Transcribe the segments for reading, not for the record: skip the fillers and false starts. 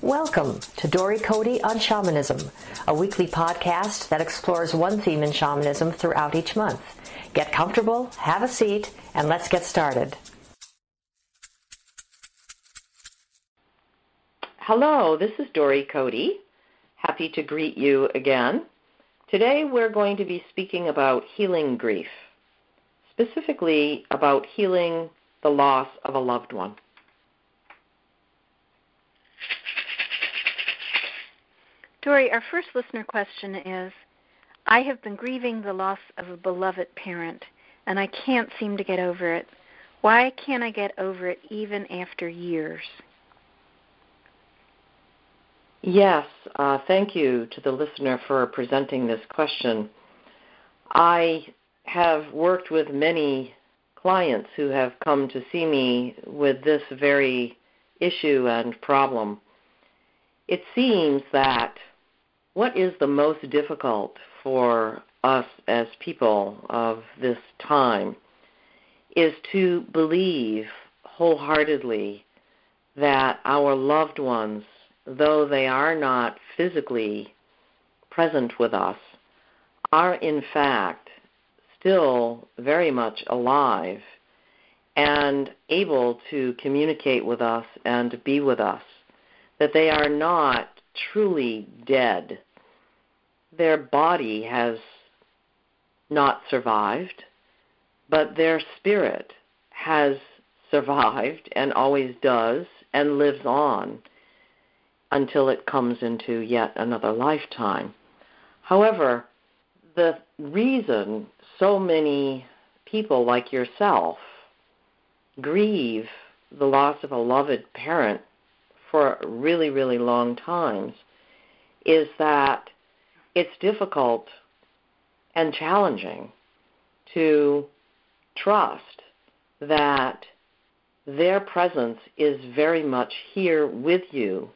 Welcome to Dory Cote on Shamanism, a weekly podcast that explores one theme in shamanism throughout each month. Get comfortable, have a seat, and let's get started. Hello, this is Dory Cote. Happy to greet you again. Today we're going to be speaking about healing grief, specifically about healing the loss of a loved one. Dory, our first listener question is, I have been grieving the loss of a beloved parent, and I can't seem to get over it. Why can't I get over it even after years? Yes, thank you to the listener for presenting this question. I have worked with many clients who have come to see me with this very issue and problem. It seems that what is the most difficult for us as people of this time is to believe wholeheartedly that our loved ones, though they are not physically present with us, are in fact still very much alive and able to communicate with us and be with us, that they are not truly dead. Their body has not survived, but their spirit has survived and always does and lives on until it comes into yet another lifetime. However, the reason so many people like yourself grieve the loss of a loved parent for really, really long times is that it's difficult and challenging to trust that their presence is very much here with you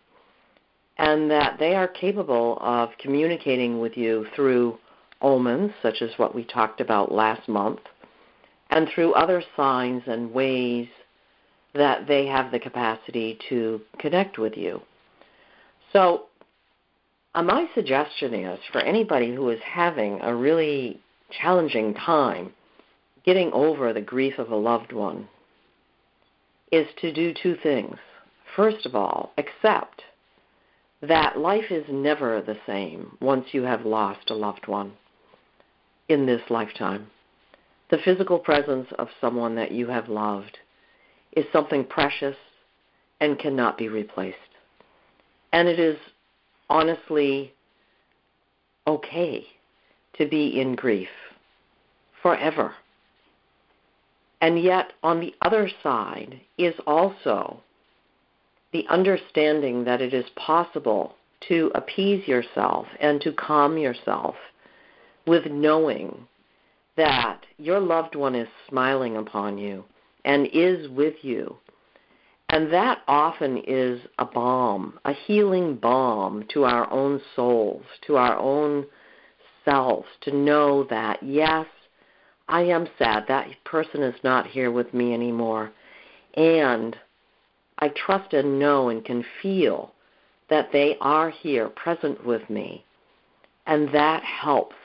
and that they are capable of communicating with you through omens, such as what we talked about last month, and through other signs and ways that they have the capacity to connect with you. So my suggestion is for anybody who is having a really challenging time getting over the grief of a loved one is to do two things. First of all, accept that life is never the same once you have lost a loved one in this lifetime. The physical presence of someone that you have loved is something precious and cannot be replaced. And it is honestly okay to be in grief forever. And yet, on the other side is also the understanding that it is possible to appease yourself and to calm yourself with knowing that your loved one is smiling upon you and is with you. And that often is a balm, a healing balm to our own souls, to our own selves, to know that, yes, I am sad. That person is not here with me anymore. And I trust and know and can feel that they are here present with me. And that helps.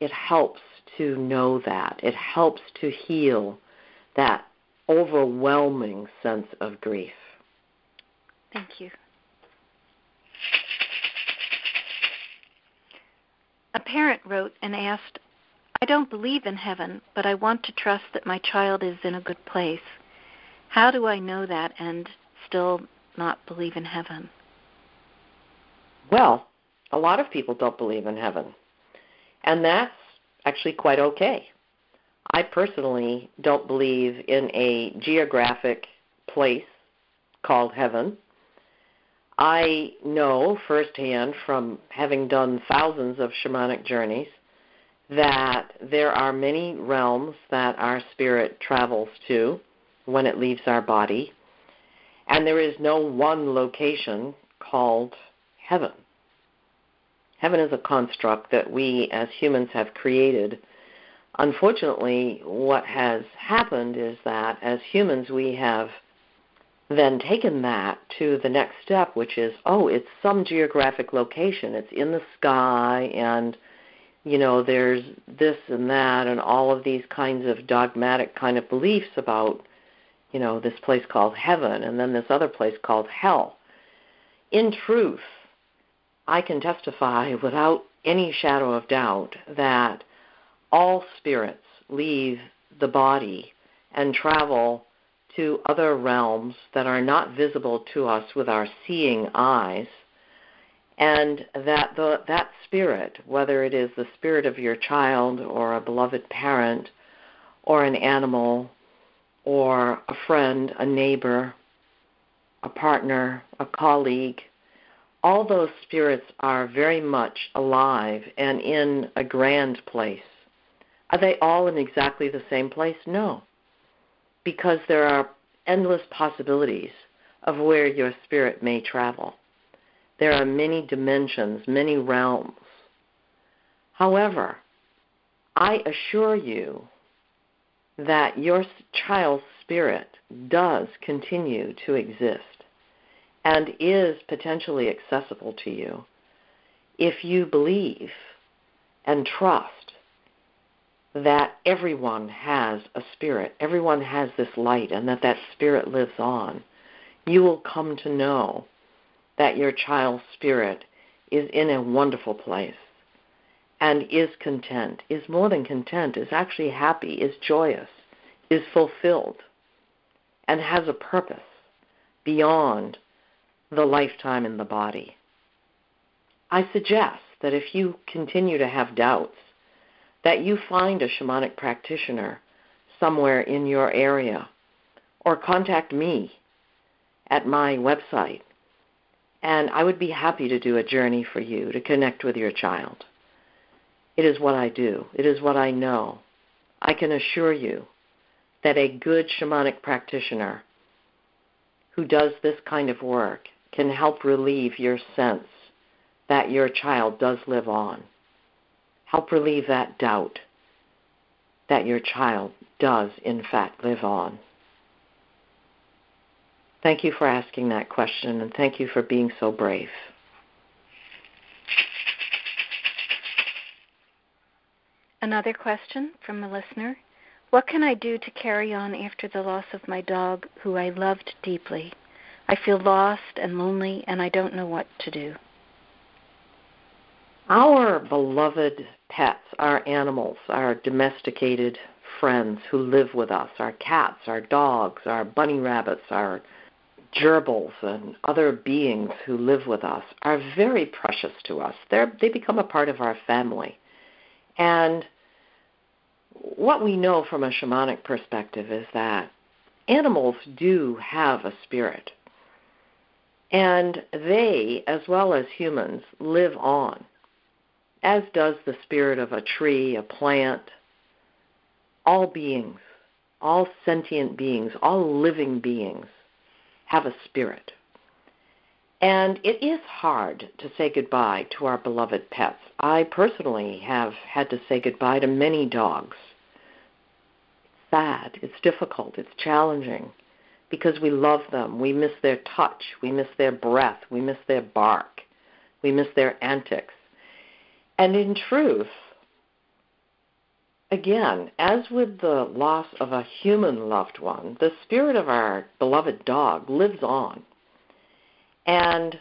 It helps to know that. It helps to heal that overwhelming sense of grief. Thank you. A parent wrote and asked, I don't believe in heaven, but I want to trust that my child is in a good place. How do I know that and still not believe in heaven? Well, a lot of people don't believe in heaven, and that's actually quite okay. I personally don't believe in a geographic place called heaven. I know firsthand from having done thousands of shamanic journeys that there are many realms that our spirit travels to when it leaves our body, and there is no one location called heaven. Heaven is a construct that we as humans have created. Unfortunately, what has happened is that as humans we have then taken that to the next step, which is, it's some geographic location. It's in the sky, and, there's this and that and all of these kinds of dogmatic kind of beliefs about, this place called heaven and then this other place called hell. In truth, I can testify without any shadow of doubt that all spirits leave the body and travel to other realms that are not visible to us with our seeing eyes, and that that spirit, whether it is the spirit of your child or a beloved parent or an animal or a friend, a neighbor, a partner, a colleague, all those spirits are very much alive and in a grand place. Are they all in exactly the same place? No, because there are endless possibilities of where your spirit may travel. There are many dimensions, many realms. However, I assure you that your child's spirit does continue to exist and is potentially accessible to you if you believe and trust that everyone has a spirit, everyone has this light, and that spirit lives on. You will come to know that your child's spirit is in a wonderful place and is content, is more than content, is actually happy, is joyous, is fulfilled, and has a purpose beyond the lifetime in the body. I suggest that if you continue to have doubts, that you find a shamanic practitioner somewhere in your area, or contact me at my website, and I would be happy to do a journey for you to connect with your child. It is what I do. It is what I know. I can assure you that a good shamanic practitioner who does this kind of work can help relieve your sense that your child does live on. Help relieve that doubt that your child does, in fact, live on. Thank you for asking that question, and thank you for being so brave. Another question from a listener. What can I do to carry on after the loss of my dog, who I loved deeply? I feel lost and lonely, and I don't know what to do. Our beloved pets, our animals, our domesticated friends who live with us, our cats, our dogs, our bunny rabbits, our gerbils, and other beings who live with us are very precious to us. They become a part of our family. And what we know from a shamanic perspective is that animals do have a spirit. And they, as well as humans, live on, as does the spirit of a tree, a plant. All beings, all sentient beings, all living beings have a spirit. And it is hard to say goodbye to our beloved pets. I personally have had to say goodbye to many dogs. It's sad, it's difficult, it's challenging, because we love them. We miss their touch, we miss their breath, we miss their bark, we miss their antics. And in truth, again, as with the loss of a human loved one, the spirit of our beloved dog lives on and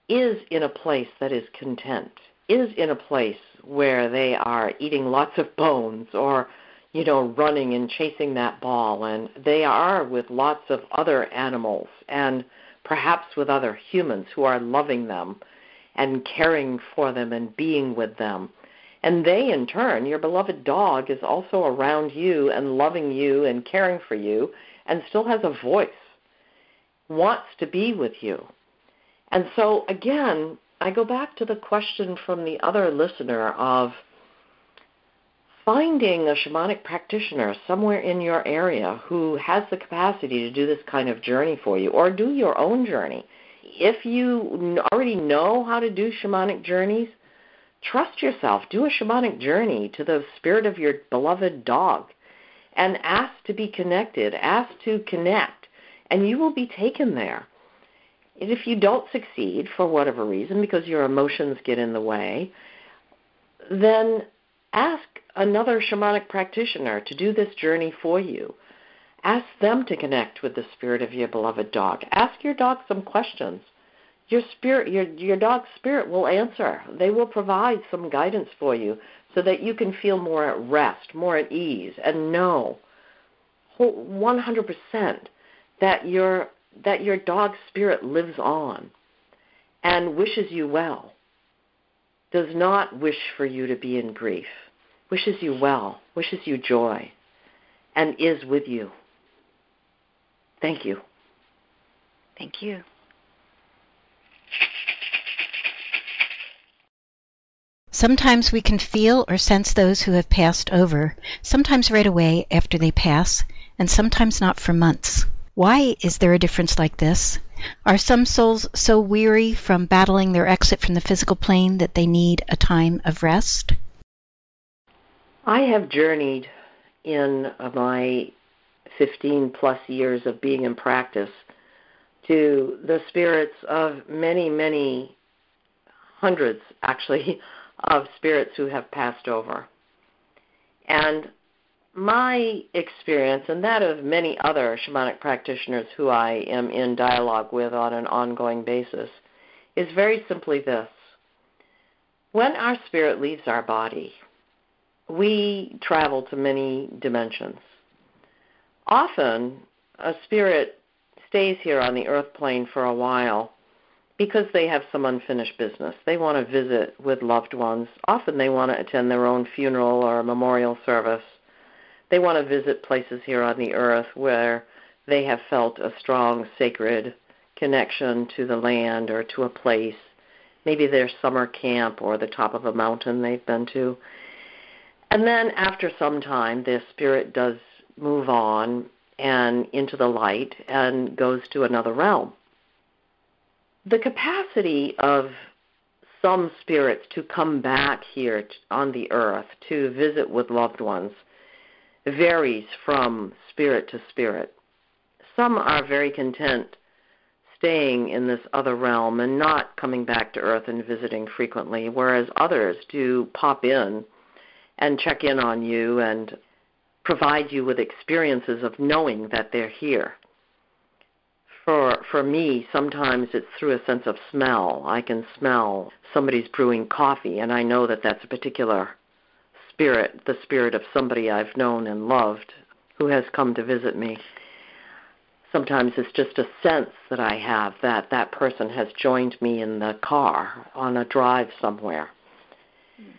is in a place that is content, is in a place where they are eating lots of bones or, running and chasing that ball, and they are with lots of other animals and perhaps with other humans who are loving them and caring for them and being with them. And they, in turn, your beloved dog, is also around you and loving you and caring for you and still has a voice, wants to be with you. And so, again, I go back to the question from the other listener of finding a shamanic practitioner somewhere in your area who has the capacity to do this kind of journey for you, or do your own journey. If you already know how to do shamanic journeys, trust yourself. Do a shamanic journey to the spirit of your beloved dog and ask to be connected. Ask to connect and you will be taken there. And if you don't succeed for whatever reason, because your emotions get in the way, then ask another shamanic practitioner to do this journey for you. Ask them to connect with the spirit of your beloved dog. Ask your dog some questions. Your spirit, your dog's spirit will answer. They will provide some guidance for you so that you can feel more at rest, more at ease, and know 100% that your dog's spirit lives on and wishes you well, does not wish for you to be in grief, wishes you well, wishes you joy, and is with you. Thank you. Thank you. Sometimes we can feel or sense those who have passed over, sometimes right away after they pass, and sometimes not for months. Why is there a difference like this? Are some souls so weary from battling their exit from the physical plane that they need a time of rest? I have journeyed in my 15-plus years of being in practice to the spirits of many, many hundreds, actually, of spirits who have passed over. And my experience, and that of many other shamanic practitioners who I am in dialogue with on an ongoing basis, is very simply this. When our spirit leaves our body, we travel to many dimensions. Often, a spirit stays here on the earth plane for a while because they have some unfinished business. They want to visit with loved ones. Often they want to attend their own funeral or memorial service. They want to visit places here on the earth where they have felt a strong, sacred connection to the land or to a place. Maybe their summer camp or the top of a mountain they've been to. And then after some time, their spirit does move on and into the light and goes to another realm. The capacity of some spirits to come back here on the earth to visit with loved ones varies from spirit to spirit. Some are very content staying in this other realm and not coming back to earth and visiting frequently, whereas others do pop in and check in on you and provide you with experiences of knowing that they're here. For me, sometimes it's through a sense of smell. I can smell somebody's brewing coffee, and I know that that's a particular spirit, the spirit of somebody I've known and loved who has come to visit me. Sometimes it's just a sense that I have that that person has joined me in the car on a drive somewhere. Mm-hmm.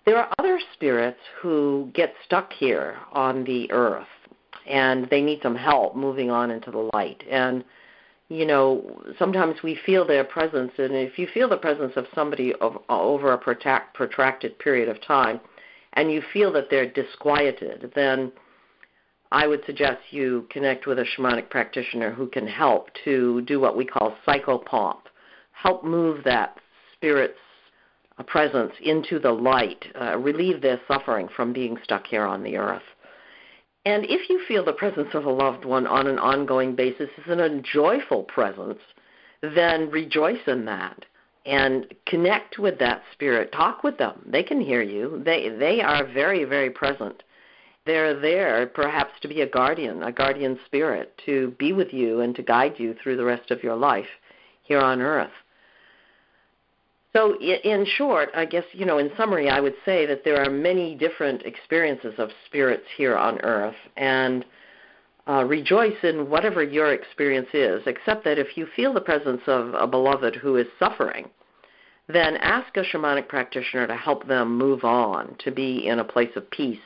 There are other spirits who get stuck here on the earth, and they need some help moving on into the light. And, you know, sometimes we feel their presence, and if you feel the presence of somebody over a protracted period of time, and you feel that they're disquieted, then I would suggest you connect with a shamanic practitioner who can help to do what we call psychopomp, help move that spirit's presence into the light, relieve their suffering from being stuck here on the earth. And if you feel the presence of a loved one on an ongoing basis is a joyful presence, then rejoice in that and connect with that spirit. Talk with them. They can hear you. They are very, very present. They're there perhaps to be a guardian spirit, to be with you and to guide you through the rest of your life here on earth. So in short, I guess, in summary, I would say that there are many different experiences of spirits here on earth, and rejoice in whatever your experience is, except that if you feel the presence of a beloved who is suffering, then ask a shamanic practitioner to help them move on, to be in a place of peace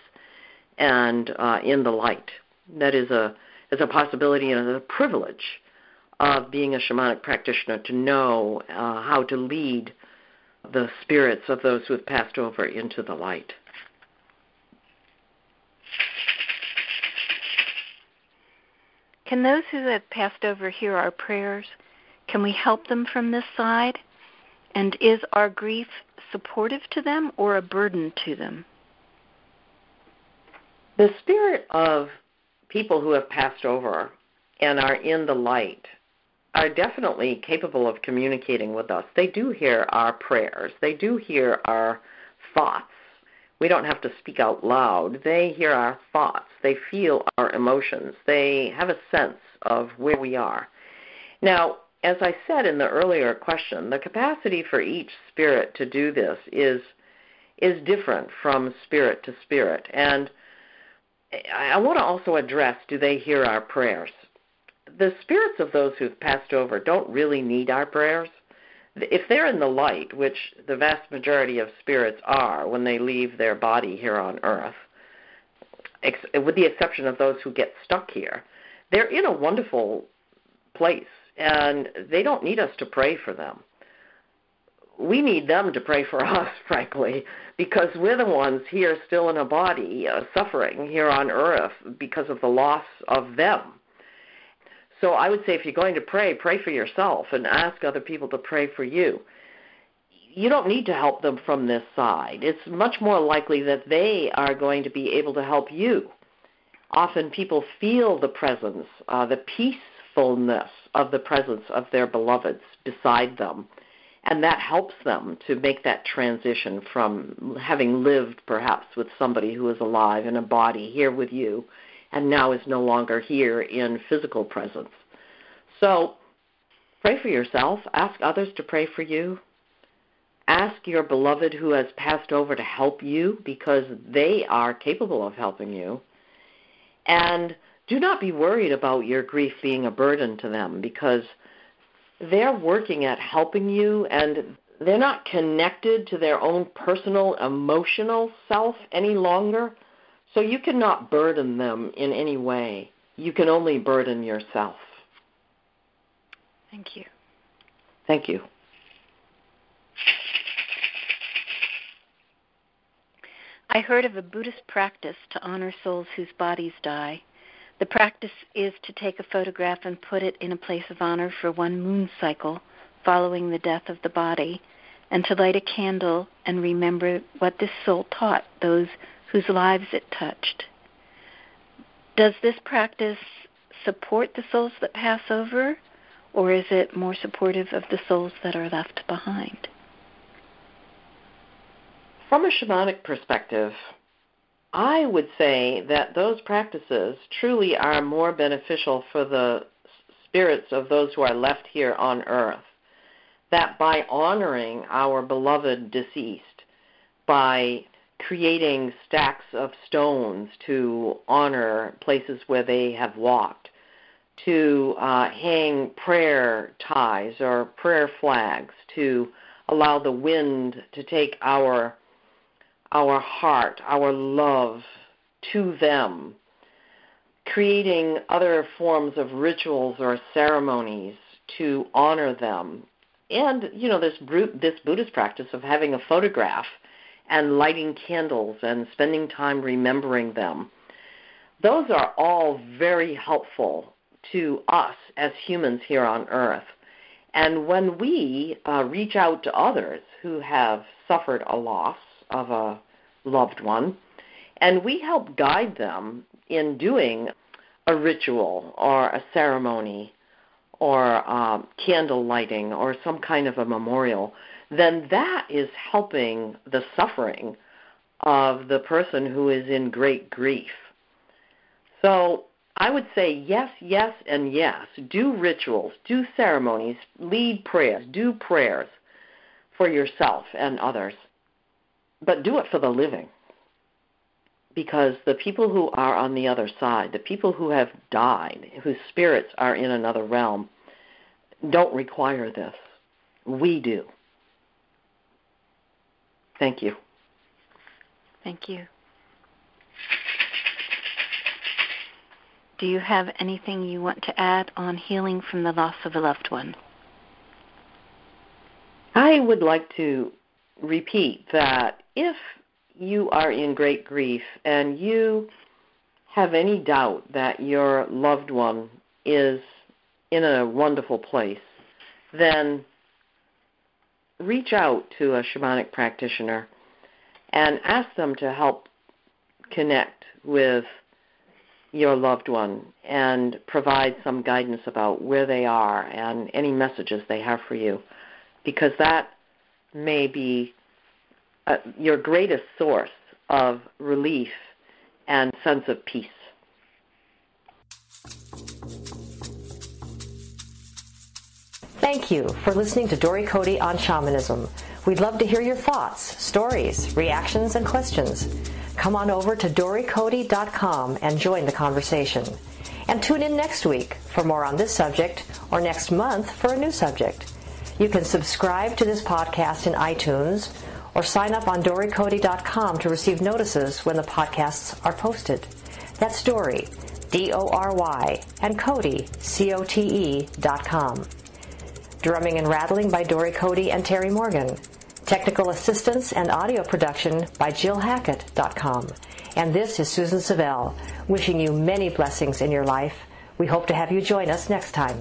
and in the light. That is a possibility and a privilege of being a shamanic practitioner, to know how to lead the spirits of those who have passed over into the light. Can those who have passed over hear our prayers? Can we help them from this side? And is our grief supportive to them or a burden to them? The spirit of people who have passed over and are in the light are definitely capable of communicating with us. They do hear our prayers. They do hear our thoughts. We don't have to speak out loud. They hear our thoughts. They feel our emotions. They have a sense of where we are. Now, as I said in the earlier question, the capacity for each spirit to do this is different from spirit to spirit. And I want to also address, do they hear our prayers? The spirits of those who've passed over don't really need our prayers. If they're in the light, which the vast majority of spirits are when they leave their body here on earth, with the exception of those who get stuck here, they're in a wonderful place, and they don't need us to pray for them. We need them to pray for us, frankly, because we're the ones here still in a body suffering here on earth because of the loss of them. So I would say if you're going to pray, pray for yourself and ask other people to pray for you. You don't need to help them from this side. It's much more likely that they are going to be able to help you. Often people feel the presence, the peacefulness of the presence of their beloveds beside them, and that helps them to make that transition from having lived perhaps with somebody who is alive in a body here with you and now is no longer here in physical presence. So pray for yourself. Ask others to pray for you. Ask your beloved who has passed over to help you because they are capable of helping you. And do not be worried about your grief being a burden to them because they're working at helping you and they're not connected to their own personal emotional self any longer. So you cannot burden them in any way. You can only burden yourself. Thank you. Thank you. I heard of a Buddhist practice to honor souls whose bodies die. The practice is to take a photograph and put it in a place of honor for one moon cycle following the death of the body, and to light a candle and remember what this soul taught those whose lives it touched. Does this practice support the souls that pass over, or is it more supportive of the souls that are left behind? From a shamanic perspective, I would say that those practices truly are more beneficial for the spirits of those who are left here on earth, that by honoring our beloved deceased, by creating stacks of stones to honor places where they have walked, to hang prayer ties or prayer flags to allow the wind to take our heart, our love to them, creating other forms of rituals or ceremonies to honor them. And, this Buddhist practice of having a photograph and lighting candles and spending time remembering them. Those are all very helpful to us as humans here on earth. And when we reach out to others who have suffered a loss of a loved one, and we help guide them in doing a ritual or a ceremony or candle lighting or some kind of a memorial, then that is helping the suffering of the person who is in great grief. So I would say yes, yes, and yes. Do rituals, do ceremonies, lead prayers, do prayers for yourself and others. But do it for the living. Because the people who are on the other side, the people who have died, whose spirits are in another realm, don't require this. We do. Thank you. Thank you. Do you have anything you want to add on healing from the loss of a loved one? I would like to repeat that if you are in great grief and you have any doubt that your loved one is in a wonderful place, then reach out to a shamanic practitioner and ask them to help connect with your loved one and provide some guidance about where they are and any messages they have for you, because that may be your greatest source of relief and sense of peace. Thank you for listening to Dory Cote on Shamanism. We'd love to hear your thoughts, stories, reactions, and questions. Come on over to dorycote.com and join the conversation. And tune in next week for more on this subject, or next month for a new subject. You can subscribe to this podcast in iTunes or sign up on dorycote.com to receive notices when the podcasts are posted. That's Dory, D-O-R-Y, and Cote, C-O-T-E.com. Drumming and rattling by Dory Cote and Terry Morgan. Technical assistance and audio production by JillHackett.com. And this is Susan Savelle, wishing you many blessings in your life. We hope to have you join us next time.